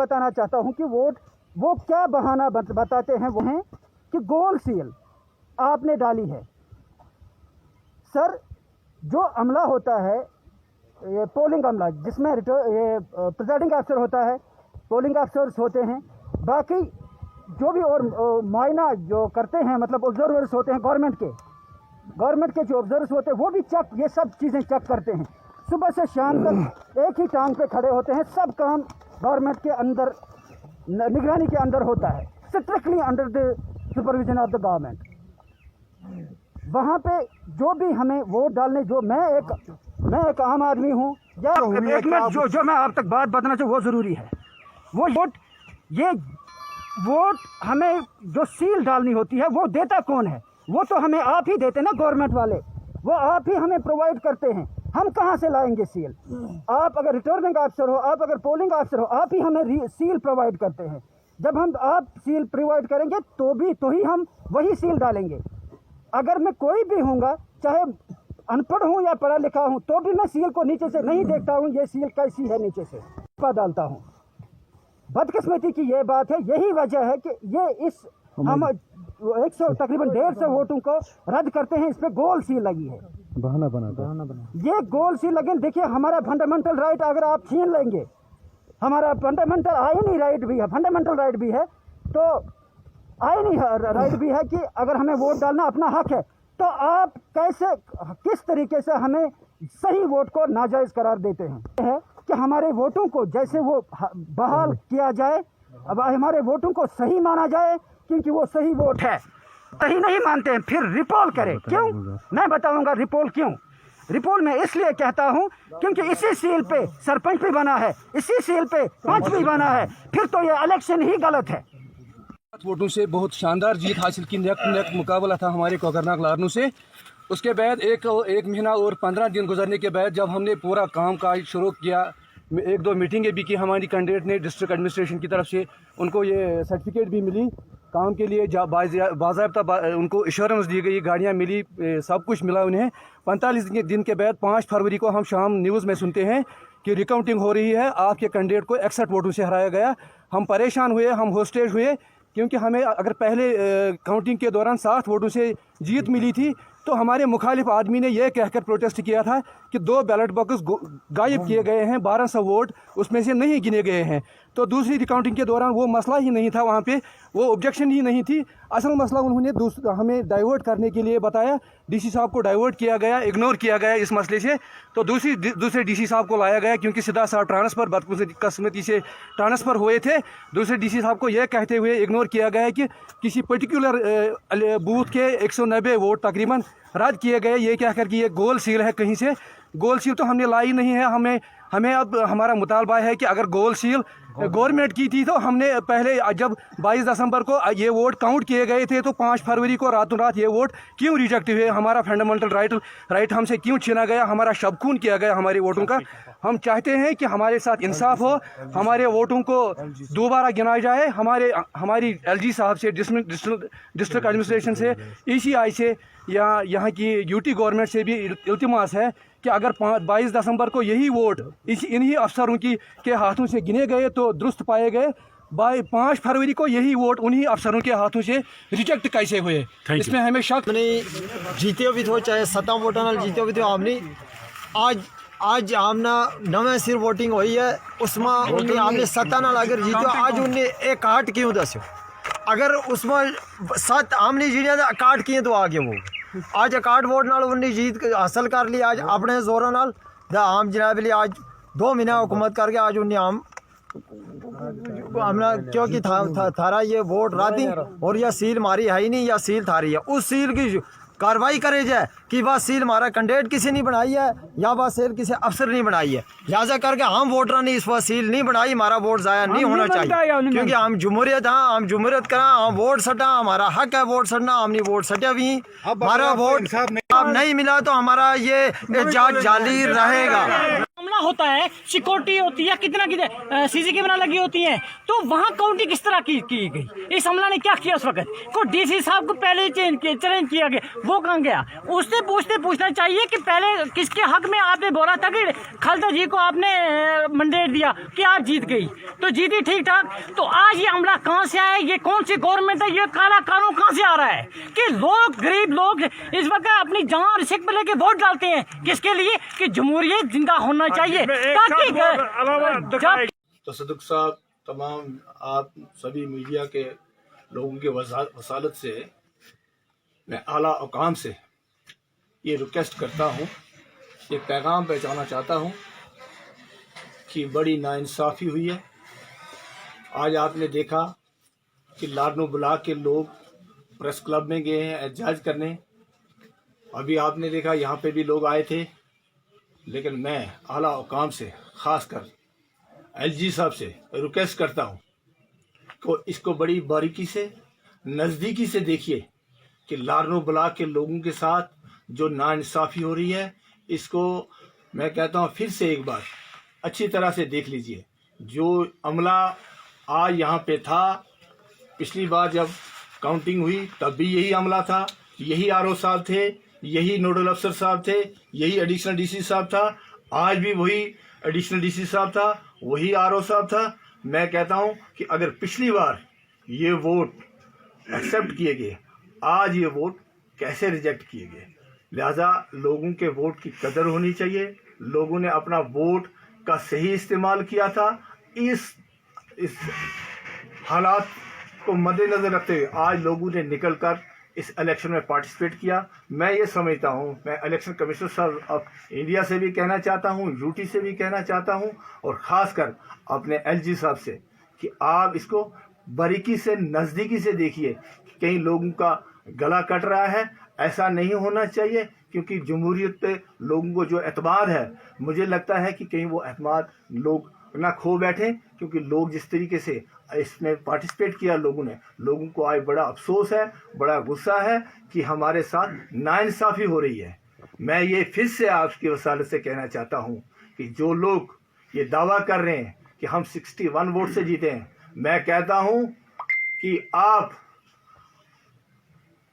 बताना चाहता हूं कि वो क्या बहाना बताते हैं, वो हैं कि गोल सील आपने डाली है। सर, जो अमला होता है, ये पोलिंग अमला, जिसमें ये प्रिजाइडिंग अफसर होता है, पोलिंग अफसर्स होते हैं, बाकी जो भी और मुआयना जो करते हैं, मतलब ऑब्जर्वर्स होते हैं गवर्नमेंट के जो ऑब्जर्वर्स होते हैं, वो भी ये सब चीज़ें चेक करते हैं। सुबह से शाम तक एक ही टांग पे खड़े होते हैं। सब काम गवर्नमेंट के अंदर, निगरानी के अंदर होता है, strictly under the supervision of the government. वहाँ पे जो भी हमें वोट डालने, जो मैं एक आम आदमी हूँ, या एक मिनट, जो मैं आप तक बात बताना चाहूँ वो ज़रूरी है। ये वोट हमें जो सील डालनी होती है, वो देता कौन है? वो तो हमें आप ही देते ना, गवर्नमेंट वाले, वो आप ही हमें प्रोवाइड करते हैं। हम कहाँ से लाएंगे सील? आप अगर रिटर्निंग अफसर हो, आप अगर पोलिंग अफसर हो, आप ही हमें सील प्रोवाइड करते हैं। जब आप सील प्रोवाइड करेंगे तो ही हम वही सील डालेंगे। अगर मैं कोई भी हूँगा, चाहे अनपढ़ हूँ या पढ़ा लिखा हूँ, तो भी मैं सील को नीचे से नहीं देखता हूँ, ये सील कैसी है नीचे से डालता हूँ। बदकिस्मती की ये बात है, यही वजह है कि ये हम 100 तकरीबन 150 वोटों को रद्द करते हैं। इस पे गोल सील लगी है, बहाना बना। ये गोल सील लगे। देखिए, हमारा फंडामेंटल राइट अगर आप छीन लेंगे, हमारा फंडामेंटल आईनी राइट भी है, फंडामेंटल राइट भी है, तो आईनी राइट भी है कि अगर हमें वोट डालना अपना हक है, तो आप किस तरीके से हमें सही वोट को नाजायज करार देते हैं? है कि हमारे वोटों को जैसे वो बहाल किया जाए, अब हमारे वोटों को सही माना जाए, क्योंकि वो सही वोट है। सही नहीं मानते हैं, फिर रिपोल करें। क्यों? मैं बताऊंगा रिपोल क्यों। रिपोल में इसलिए कहता हूं क्योंकि इसी सील पे सरपंच भी बना है, इसी सील पे पंच भी बना है, फिर तो ये इलेक्शन ही गलत है। वोटों से बहुत शानदार जीत हासिल की, नेक मुकाबला था हमारे कोकरनाग लारनू से। उसके बाद एक महीना और 15 दिन गुजरने के बाद जब हमने पूरा काम काज शुरू किया, 1-2 मीटिंगें भी की हमारी कैंडिडेट ने डिस्ट्रिक्ट एडमिनिस्ट्रेशन की तरफ से, उनको ये सर्टिफिकेट भी मिली काम के लिए, बाज़ाब्ता उनको इंश्योरेंस दी गई, गाड़ियाँ मिली, सब कुछ मिला उन्हें। 45 दिन के बाद 5 फरवरी को हम शाम न्यूज़ में सुनते हैं कि रिकाउंटिंग हो रही है, आपके कैंडिडेट को 61 वोटों से हराया गया। हम परेशान हुए, हम होस्टेज हुए, क्योंकि हमें अगर पहले काउंटिंग के दौरान 7 वोटों से जीत मिली थी, तो हमारे मुखालिफ आदमी ने यह कहकर प्रोटेस्ट किया था कि 2 बैलेट बॉक्स गायब किए गए हैं, 1200 वोट उसमें से नहीं गिने गए हैं। तो दूसरी रिकाउंटिंग के दौरान वो मसला ही नहीं था, वहाँ पे वो ऑब्जेक्शन ही नहीं थी। असल मसला उन्होंने हमें डाइवर्ट करने के लिए बताया, डीसी साहब को डाइवर्ट किया गया, इग्नोर किया गया इस मसले से। तो दूसरे डीसी साहब को लाया गया, क्योंकि सीधा साहब ट्रांसफ़र बदकिस्मती से ट्रांसफ़र हुए थे। दूसरे डीसी साहब को यह कहते हुए इग्नोर किया गया कि किसी पर्टिकुलर बूथ के 190 वोट तकरीबन रद्द किए गए, ये कहकर कि ये गोल सील है कहीं से। गोल सील तो हमने लाई नहीं है। हमें अब हमारा मुतालबा है कि अगर गोल सील गवर्नमेंट की थी, तो हमने पहले जब 22 दिसंबर को ये वोट काउंट किए गए थे, तो 5 फरवरी को रातों रात ये वोट क्यों रिजेक्ट हुए? हमारा फंडामेंटल राइट हमसे क्यों छीना गया? हमारा शबखून किया गया हमारे वोटों का। हम चाहते हैं कि हमारे साथ इंसाफ हो, हमारे वोटों को दोबारा गिनाया जाए। हमारी LG साहब से, डिस्ट्रिक्ट एडमिनिस्ट्रेशन से, ECI से, या यहाँ की UT गवर्नमेंट से भी इल्तिमास है कि अगर 22 दिसंबर को यही वोट इन्हीं अफसरों के हाथों से गिने गए तो दुरुस्त पाए गए, 5 फरवरी को यही वोट उन्हीं अफसरों के हाथों से रिजेक्ट कैसे हुए? इसमें हमें शक नहीं। जीते भी तो चाहे 7 वोटा नाल जीते भी तो हमने आज हमने नवे सिर वोटिंग हुई है, उसमें उन्हें हमने 7 नाल अगर जीतो, आज उन्हें एक काट क्यों दसो? अगर उसमें 7 हमने जीने तो काट किए तो आगे वो आज काट वोट नाल उन्हें जीत हासिल कर ली। आज अपने जोरों नाल हम जनाब लिए आज 2 महीना हुकूमत करके आज उन्हें हमने क्योंकि थारा ये वोट राती और यह सील मारी है ही नहीं, या सील थारी है। उस सील की कार्रवाई करे जाए कि वह सील हमारा कैंडिडेट किसी ने बनाई है या वह सील किसी अफसर ने बनाई है। लिहाजा करके हम वोटर ने इस वह सील नहीं बनाई, हमारा वोट ज़ाया नहीं होना चाहिए, क्योंकि हम जमहूरियत हाँ, हम जमहूरियत करा, हम वोट सटा, हमारा हक है वोट सटना, हमने वोट सटा भी, हमारा वोट अब नहीं मिला तो हमारा ये एहतजाज जारी रहेगा। मामला होता है, सिक्योरिटी होती है, कितना सीसी कैमरा लगी होती है, तो वहाँ काउंटिंग किस तरह की गई? इस हमला ने क्या किया उस वक्त? को डीसी साहब को पहले चैलेंज किया गया, वो कहाँ गया? उससे पूछना चाहिए कि पहले किसके हक में आपने बोला था कि खालदा जी को आपने मैंडेट दिया कि आप जीत गई, तो जीती ठीक ठाक, तो आज ये हमला कहाँ से आया? ये कौन सी गवर्नमेंट है? ये काला कानून कहाँ से आ रहा है कि लोग, गरीब लोग इस वक्त अपनी जान रिस्क में लेके वोट डालते हैं? किसके लिए? कि जमहूरियत जिंदा होना चाहिए, ताकि जब तसद्दुक़ साहब, तमाम आप सभी मीडिया के लोगों के वसालत से मैं आला हुकाम से ये रिक्वेस्ट करता हूँ, ये पैगाम पहुँचाना चाहता हूँ कि बड़ी नाइंसाफ़ी हुई है। आज आपने देखा कि लारनू ब्लॉक के लोग प्रेस क्लब में गए हैं एहतजाज करने, अभी आपने देखा यहाँ पे भी लोग आए थे, लेकिन मैं आला हुकाम से ख़ासकर एलजी साहब से रिक्वेस्ट करता हूँ कि इसको बड़ी बारीकी से, नज़दीकी से देखिए कि लारनू ब्लॉक के लोगों के साथ जो नाइंसाफ़ी हो रही है, इसको मैं कहता हूँ फिर से एक बार अच्छी तरह से देख लीजिए। जो अमला आज यहाँ पे था, पिछली बार जब काउंटिंग हुई तब भी यही अमला था, यही आरओ साहब थे, यही नोडल अफसर साहब थे, यही एडिशनल डीसी साहब था, आज भी वही एडिशनल डीसी साहब था, वही आरओ साहब था। मैं कहता हूं कि अगर पिछली बार ये वोट एक्सेप्ट किए गए, आज ये वोट कैसे रिजेक्ट किए गए? लिहाजा लोगों के वोट की कदर होनी चाहिए। लोगों ने अपना वोट का सही इस्तेमाल किया था। इस हालात को मद्देनज़र रखते हुए आज लोगों ने निकल कर इस इलेक्शन में पार्टिसिपेट किया। मैं ये समझता हूँ, मैं इलेक्शन कमिश्नर साहब ऑफ इंडिया से भी कहना चाहता हूँ, यूटी से भी कहना चाहता हूँ, और ख़ासकर अपने एलजी साहब से कि आप इसको बारीकी से, नज़दीकी से देखिए कि कई लोगों का गला कट रहा है। ऐसा नहीं होना चाहिए, क्योंकि जमहूरियत पे लोगों को जो एतमाद है, मुझे लगता है कि कहीं वो एतमाद लोग ना खो बैठे, क्योंकि लोग जिस तरीके से इसमें पार्टिसिपेट किया लोगों को आज बड़ा अफसोस है, बड़ा गुस्सा है कि हमारे साथ नाइंसाफ़ी हो रही है। मैं ये फिर से आपकी वसालत से कहना चाहता हूँ कि जो लोग ये दावा कर रहे हैं कि हम 61 वोट से जीते हैं, मैं कहता हूँ कि आप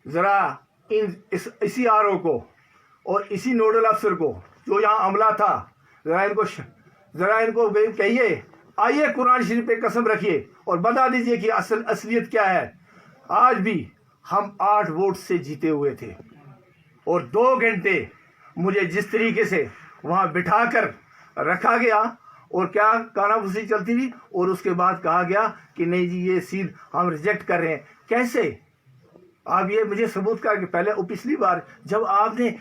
ज़रा इसी आरओ को और इसी नोडल अफसर को जो यहाँ अमला था, ज़रा इनको कहिए, आइए कुरान शरीफ पे कसम रखिए और बता दीजिए कि असलियत क्या है। आज भी हम 8 वोट से जीते हुए थे और 2 घंटे मुझे जिस तरीके से वहाँ बिठाकर रखा गया और क्या कानाफूसी चलती थी, और उसके बाद कहा गया कि नहीं जी ये सील हम रिजेक्ट कर रहे हैं। कैसे? आप ये मुझे सबूत कर, पहले पिछली बार जब आपने